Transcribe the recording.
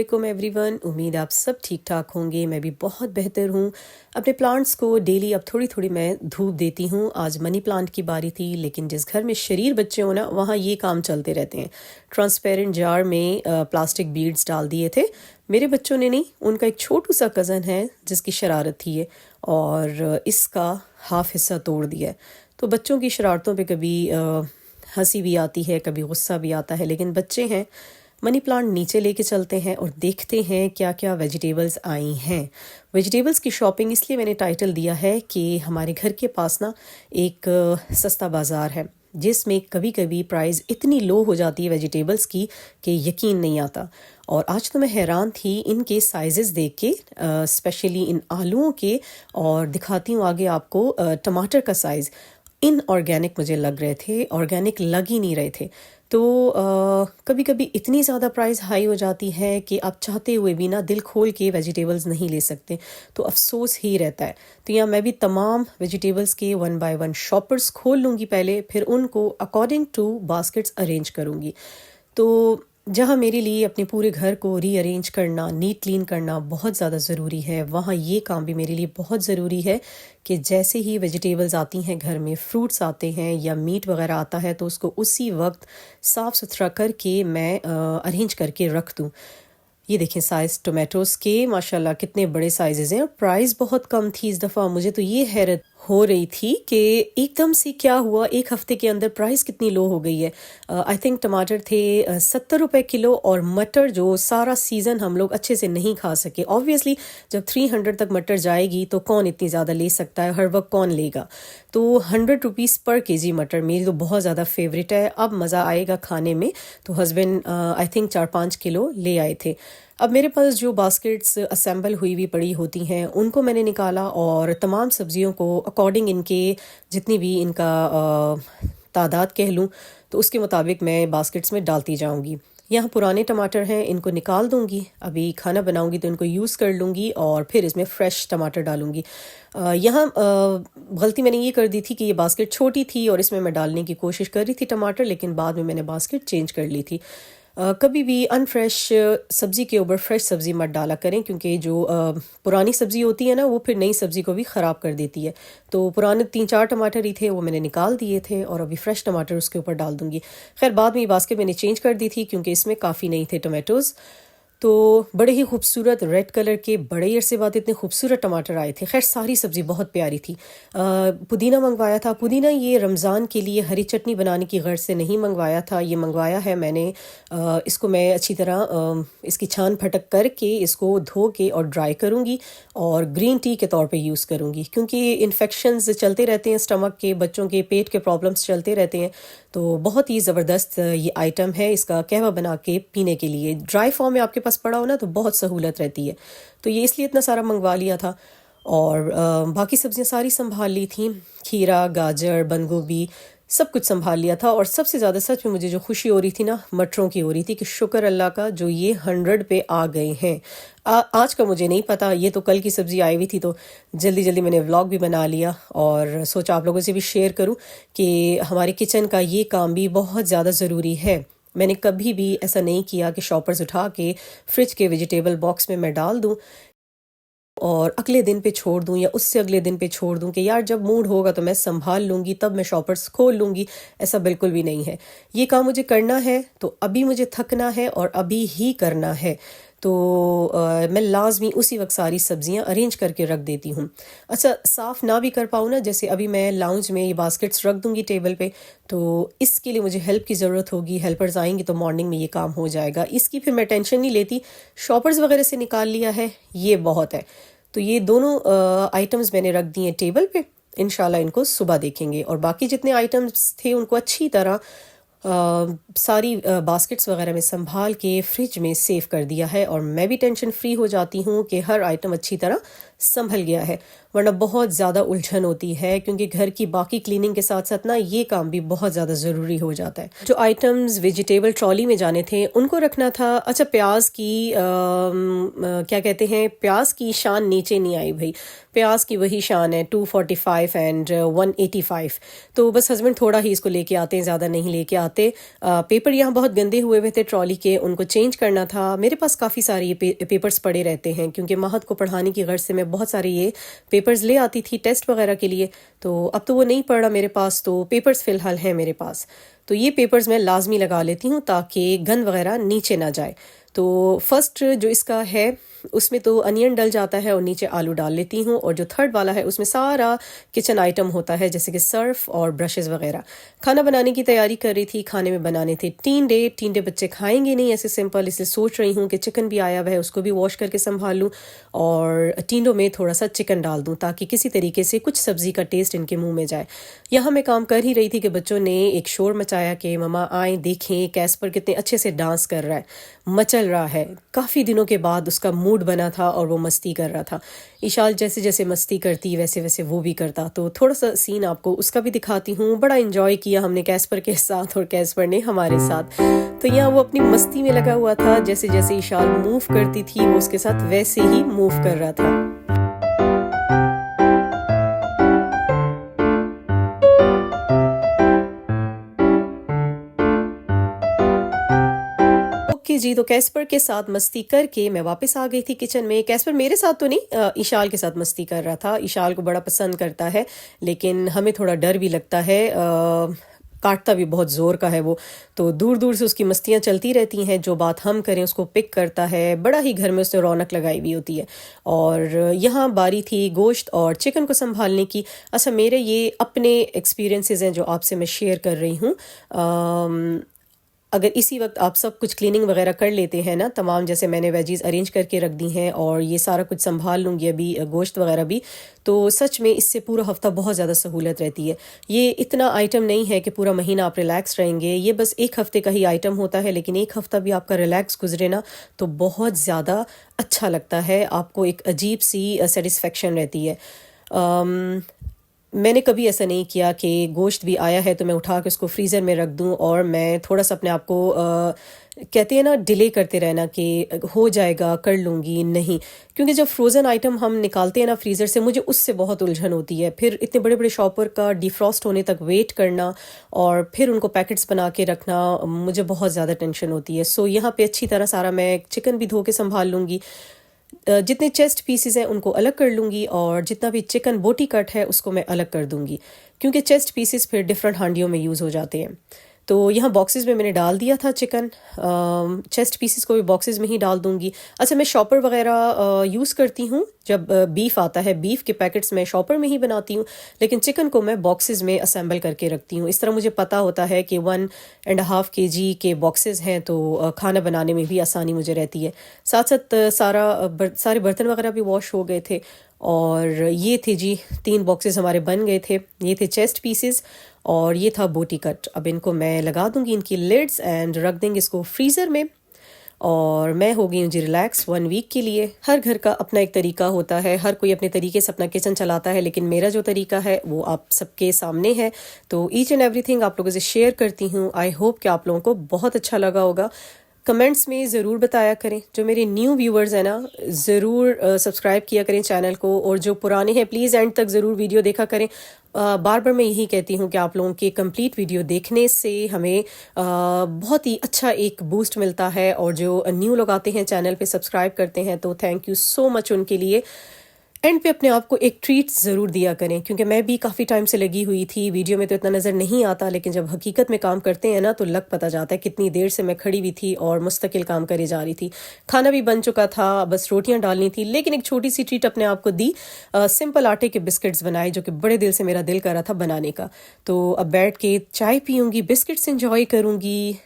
अस्सलामुअलैकुम एवरीवन। उम्मीद आप सब ठीक ठाक होंगे। मैं भी बहुत बेहतर हूँ। अपने प्लांट्स को डेली अब थोड़ी थोड़ी मैं धूप देती हूँ। आज मनी प्लांट की बारी थी, लेकिन जिस घर में शरीर बच्चे हो ना, वहाँ ये काम चलते रहते हैं। ट्रांसपेरेंट जार में प्लास्टिक बीड्स डाल दिए थे। मेरे बच्चों ने नहीं, उनका एक छोटू सा कज़न है जिसकी शरारत थी ये, और इसका हाफ हिस्सा तोड़ दिया है। तो बच्चों की शरारतों पे कभी हंसी भी आती है, कभी गुस्सा भी आता है, लेकिन बच्चे हैं। मनी प्लांट नीचे लेके चलते हैं और देखते हैं क्या क्या वेजिटेबल्स आई हैं। वेजिटेबल्स की शॉपिंग इसलिए मैंने टाइटल दिया है कि हमारे घर के पास ना एक सस्ता बाज़ार है जिसमें कभी कभी प्राइस इतनी लो हो जाती है वेजिटेबल्स की कि यकीन नहीं आता। और आज तो मैं हैरान थी इनके साइजेस देख के, स्पेशली इन आलूओं के। और दिखाती हूँ आगे आपको टमाटर का साइज़। इनऑर्गेनिक मुझे लग रहे थे, ऑर्गेनिक लग ही नहीं रहे थे। तो कभी कभी इतनी ज़्यादा प्राइस हाई हो जाती है कि आप चाहते हुए भी ना दिल खोल के वेजिटेबल्स नहीं ले सकते, तो अफसोस ही रहता है। तो यहाँ मैं भी तमाम वेजिटेबल्स के 1 बाय 1 शॉपर्स खोल लूँगी पहले, फिर उनको अकॉर्डिंग टू बास्केट्स अरेंज करूँगी। तो जहाँ मेरे लिए अपने पूरे घर को रीअरेंज करना, नीट क्लीन करना बहुत ज़्यादा ज़रूरी है, वहाँ ये काम भी मेरे लिए बहुत ज़रूरी है कि जैसे ही वेजिटेबल्स आती हैं घर में, फ्रूट्स आते हैं या मीट वगैरह आता है, तो उसको उसी वक्त साफ़ सुथरा करके मैं अरेंज करके रख दूँ। ये देखें साइज़ टोमेटोज़ के, माशाल्लाह कितने बड़े साइजेज़ हैं। और प्राइस बहुत कम थी इस दफ़ा। मुझे तो ये हैरत हो रही थी कि एकदम से क्या हुआ, एक हफ्ते के अंदर प्राइस कितनी लो हो गई है। आई थिंक टमाटर थे 70 रुपए किलो, और मटर जो सारा सीज़न हम लोग अच्छे से नहीं खा सके। ऑब्वियसली जब 300 तक मटर जाएगी तो कौन इतनी ज़्यादा ले सकता है, हर वक्त कौन लेगा। तो 100 रुपीज़ पर केजी मटर मेरी तो बहुत ज़्यादा फेवरेट है। अब मज़ा आएगा खाने में। तो हस्बैंड आई थिंक 4-5 किलो ले आए थे। अब मेरे पास जो बास्केट्स असेंबल हुई हुई पड़ी होती हैं उनको मैंने निकाला, और तमाम सब्जियों को अकॉर्डिंग इनके जितनी भी इनका तादाद कह लूँ, तो उसके मुताबिक मैं बास्केट्स में डालती जाऊँगी। यहाँ पुराने टमाटर हैं, इनको निकाल दूँगी। अभी खाना बनाऊँगी तो इनको यूज़ कर लूँगी और फिर इसमें फ़्रेश टमाटर डालूँगी। यहाँ गलती मैंने ये कर दी थी कि ये बास्केट छोटी थी और इसमें मैं डालने की कोशिश कर रही थी टमाटर, लेकिन बाद में मैंने बास्केट चेंज कर ली थी। कभी भी अनफ्रेश सब्ज़ी के ऊपर फ्रेश सब्ज़ी मत डाला करें, क्योंकि जो पुरानी सब्ज़ी होती है ना, वो फिर नई सब्ज़ी को भी ख़राब कर देती है। तो पुराने 3-4 टमाटर ही थे, वो मैंने निकाल दिए थे, और अभी फ्रेश टमाटर उसके ऊपर डाल दूँगी। खैर बाद में ये बास्केट मैंने चेंज कर दी थी क्योंकि इसमें काफ़ी नहीं थे टमाटोज़। तो बड़े ही खूबसूरत रेड कलर के बड़े अरसे बाद इतने खूबसूरत टमाटर आए थे। खैर सारी सब्ज़ी बहुत प्यारी थी। पुदीना मंगवाया था। पुदीना ये रमज़ान के लिए हरी चटनी बनाने की गर्ज से नहीं मंगवाया था, ये मंगवाया है मैंने। इसको मैं अच्छी तरह इसकी छान फटक करके इसको धो के और ड्राई करूँगी और ग्रीन टी के तौर पे यूज़ करूँगी, क्योंकि इन्फेक्शंस चलते रहते हैं, स्टमक के, बच्चों के पेट के प्रॉब्लम्स चलते रहते हैं। तो बहुत ही ज़बरदस्त ये आइटम है। इसका कहवा बना के पीने के लिए ड्राई फॉर्म में आपके पास पड़ा हो ना, तो बहुत सहूलत रहती है। तो ये इसलिए इतना सारा मंगवा लिया था। और बाकी सब्जियां सारी संभाल ली थी। खीरा, गाजर, बंद गोभी सब कुछ संभाल लिया था। और सबसे ज़्यादा सच में मुझे जो खुशी हो रही थी ना, मटरों की हो रही थी कि शुक्र अल्लाह का जो ये 100 पे आ गए हैं। आज का मुझे नहीं पता, ये तो कल की सब्ज़ी आई हुई थी, तो जल्दी जल्दी मैंने व्लॉग भी बना लिया और सोचा आप लोगों से भी शेयर करूं कि हमारे किचन का ये काम भी बहुत ज़्यादा ज़रूरी है। मैंने कभी भी ऐसा नहीं किया कि शॉपर्स उठा के फ्रिज के वेजिटेबल बॉक्स में मैं डाल दूं और अगले दिन पे छोड़ दूं या उससे अगले दिन पे छोड़ दूं कि यार जब मूड होगा तो मैं संभाल लूँगी, तब मैं शॉपर्स खोल लूँगी। ऐसा बिल्कुल भी नहीं है। ये काम मुझे करना है तो अभी मुझे थकना है और अभी ही करना है। तो मैं लाजमी उसी वक्त सारी सब्जियां अरेंज करके रख देती हूँ। अच्छा, साफ़ ना भी कर पाऊँ ना, जैसे अभी मैं लाउंज में ये बास्केट्स रख दूँगी टेबल पे, तो इसके लिए मुझे हेल्प की ज़रूरत होगी। हेल्पर्स आएंगी तो मॉर्निंग में ये काम हो जाएगा। इसकी फिर मैं टेंशन नहीं लेती। शॉपर्स वगैरह से निकाल लिया है, ये बहुत है। तो ये दोनों आइटम्स मैंने रख दिए टेबल पे। इंशाल्लाह इनको सुबह देखेंगे। और बाकी जितने आइटम्स थे उनको अच्छी तरह सारी बास्केट्स वगैरह में संभाल के फ्रिज में सेव कर दिया है। और मैं भी टेंशन फ्री हो जाती हूँ कि हर आइटम अच्छी तरह संभल गया है। वरना बहुत ज़्यादा उलझन होती है, क्योंकि घर की बाकी क्लीनिंग के साथ साथ ना ये काम भी बहुत ज़्यादा ज़रूरी हो जाता है। जो आइटम्स वेजिटेबल ट्रॉली में जाने थे उनको रखना था। अच्छा, प्याज की क्या कहते हैं, प्याज की शान नीचे नहीं आई भाई, प्याज की वही शान है 245 एंड 185। तो बस हस्बैंड थोड़ा ही इसको लेके आते हैं, ज़्यादा नहीं लेके आते। पेपर यहाँ बहुत गंदे हुए हुए थे ट्रॉली के, उनको चेंज करना था। मेरे पास काफ़ी सारे ये पेपर्स पड़े रहते हैं, क्योंकि महद को पढ़ाने की गर्ज से मैं बहुत सारे ये पेपर्स ले आती थी टेस्ट वगैरह के लिए। तो अब तो वो नहीं पड़ा मेरे पास, तो पेपर्स फ़िलहाल हैं मेरे पास। तो ये पेपर्स मैं लाजमी लगा लेती हूँ ताकि गंद वगैरह नीचे ना जाए। तो फर्स्ट जो इसका है उसमें तो अनियन डल जाता है और नीचे आलू डाल लेती हूँ, और जो थर्ड वाला है उसमें सारा किचन आइटम होता है, जैसे कि सर्फ और ब्रशेस वगैरह। खाना बनाने की तैयारी कर रही थी, खाने में बनाने थे टींडे बच्चे खाएंगे नहीं ऐसे सिंपल, इसलिए सोच रही हूँ कि चिकन भी आया हुआ है उसको भी वॉश करके संभाल लूँ और टींडों में थोड़ा सा चिकन डाल दूँ ताकि किसी तरीके से कुछ सब्जी का टेस्ट इनके मुंह में जाए। यहाँ मैं काम कर ही रही थी कि बच्चों ने एक शोर मचाया कि मम्मा आए देखें कैस्पर कितने अच्छे से डांस कर रहा है, मचल रहा है। काफ़ी दिनों के बाद उसका मूड बना था और वो मस्ती कर रहा था। ईशाल जैसे जैसे मस्ती करती वैसे वैसे वो भी करता। तो थोड़ा सा सीन आपको उसका भी दिखाती हूँ। बड़ा इंजॉय किया हमने कैस्पर के साथ और कैस्पर ने हमारे साथ। तो यहाँ वो अपनी मस्ती में लगा हुआ था, जैसे जैसे ईशाल मूव करती थी वो उसके साथ वैसे ही मूव कर रहा था। जी, तो कैस्पर के साथ मस्ती करके मैं वापस आ गई थी किचन में। कैस्पर मेरे साथ तो नहीं, ईशाल के साथ मस्ती कर रहा था। ईशाल को बड़ा पसंद करता है, लेकिन हमें थोड़ा डर भी लगता है, काटता भी बहुत ज़ोर का है वो। तो दूर दूर से उसकी मस्तियाँ चलती रहती हैं, जो बात हम करें उसको पिक करता है। बड़ा ही घर में उसने रौनक लगाई हुई होती है। और यहाँ बारी थी गोश्त और चिकन को संभालने की। अच्छा, मेरे ये अपने एक्सपीरियंसेस हैं जो आपसे मैं शेयर कर रही हूँ। अगर इसी वक्त आप सब कुछ क्लीनिंग वगैरह कर लेते हैं ना, तमाम जैसे मैंने वेजीज अरेंज करके रख दी हैं और ये सारा कुछ संभाल लूँगी अभी गोश्त वगैरह भी, तो सच में इससे पूरा हफ्ता बहुत ज़्यादा सहूलत रहती है। ये इतना आइटम नहीं है कि पूरा महीना आप रिलैक्स रहेंगे, ये बस एक हफ़्ते का ही आइटम होता है, लेकिन एक हफ़्ता भी आपका रिलैक्स गुजरे ना तो बहुत ज़्यादा अच्छा लगता है, आपको एक अजीब सी सेटिस्फेक्शन रहती है। मैंने कभी ऐसा नहीं किया कि गोश्त भी आया है तो मैं उठा के उसको फ्रीज़र में रख दूं और मैं थोड़ा सा अपने आप को कहते हैं ना डिले करते रहना कि हो जाएगा कर लूँगी, नहीं। क्योंकि जब फ्रोज़न आइटम हम निकालते हैं ना फ्रीज़र से, मुझे उससे बहुत उलझन होती है। फिर इतने बड़े बड़े शॉपर का डिफ्रॉस्ट होने तक वेट करना और फिर उनको पैकेट्स बना के रखना, मुझे बहुत ज़्यादा टेंशन होती है। सो यहाँ पे अच्छी तरह सारा मैं चिकन भी धो के संभाल लूँगी, जितने चेस्ट पीसेस हैं उनको अलग कर लूँगी और जितना भी चिकन बोटी कट है उसको मैं अलग कर दूँगी, क्योंकि चेस्ट पीसेस फिर डिफरेंट हांडियों में यूज़ हो जाते हैं। तो यहाँ बॉक्सेस में मैंने डाल दिया था चिकन, चेस्ट पीसेस को भी बॉक्सेस में ही डाल दूँगी। अच्छा, मैं शॉपर वगैरह यूज़ करती हूँ जब बीफ आता है, बीफ के पैकेट्स मैं शॉपर में ही बनाती हूँ, लेकिन चिकन को मैं बॉक्सेस में असेंबल करके रखती हूँ। इस तरह मुझे पता होता है कि 1.5 kg के बॉक्सेस हैं, तो खाना बनाने में भी आसानी मुझे रहती है। साथ साथ सारे बर्तन वगैरह भी वॉश हो गए थे और ये थे जी 3 बॉक्सेस हमारे बन गए थे। ये थे चेस्ट पीसेस और ये था बोटी कट। अब इनको मैं लगा दूंगी इनकी लिड्स एंड रख देंगे इसको फ्रीज़र में और मैं हो गई हूँ जी रिलैक्स 1 वीक के लिए। हर घर का अपना एक तरीका होता है, हर कोई अपने तरीके से अपना किचन चलाता है, लेकिन मेरा जो तरीका है वो आप सबके सामने है। तो ईच एंड एवरीथिंग आप लोगों से शेयर करती हूँ। आई होप कि आप लोगों को बहुत अच्छा लगा होगा। कमेंट्स में ज़रूर बताया करें। जो मेरे न्यू व्यूवर्स हैं ना, ज़रूर सब्सक्राइब किया करें चैनल को, और जो पुराने हैं प्लीज़ एंड तक ज़रूर वीडियो देखा करें। बार बार मैं यही कहती हूँ कि आप लोगों के कंप्लीट वीडियो देखने से हमें बहुत ही अच्छा एक बूस्ट मिलता है, और जो न्यू लोग आते हैं चैनल पे सब्सक्राइब करते हैं तो थैंक यू सो मच उनके लिए। एंड पे अपने आप को एक ट्रीट ज़रूर दिया करें, क्योंकि मैं भी काफ़ी टाइम से लगी हुई थी। वीडियो में तो इतना नज़र नहीं आता, लेकिन जब हकीकत में काम करते हैं ना तो लग पता जाता है कितनी देर से मैं खड़ी हुई थी और मुस्तकिल काम करे जा रही थी। खाना भी बन चुका था, बस रोटियां डालनी थी, लेकिन एक छोटी सी ट्रीट अपने आप को दी। सिंपल आटे के बिस्किट्स बनाए जो कि बड़े दिल से मेरा दिल कर रहा था बनाने का। तो अब बैठ के चाय पीऊँगी, बिस्किट्स इंजॉय करूँगी।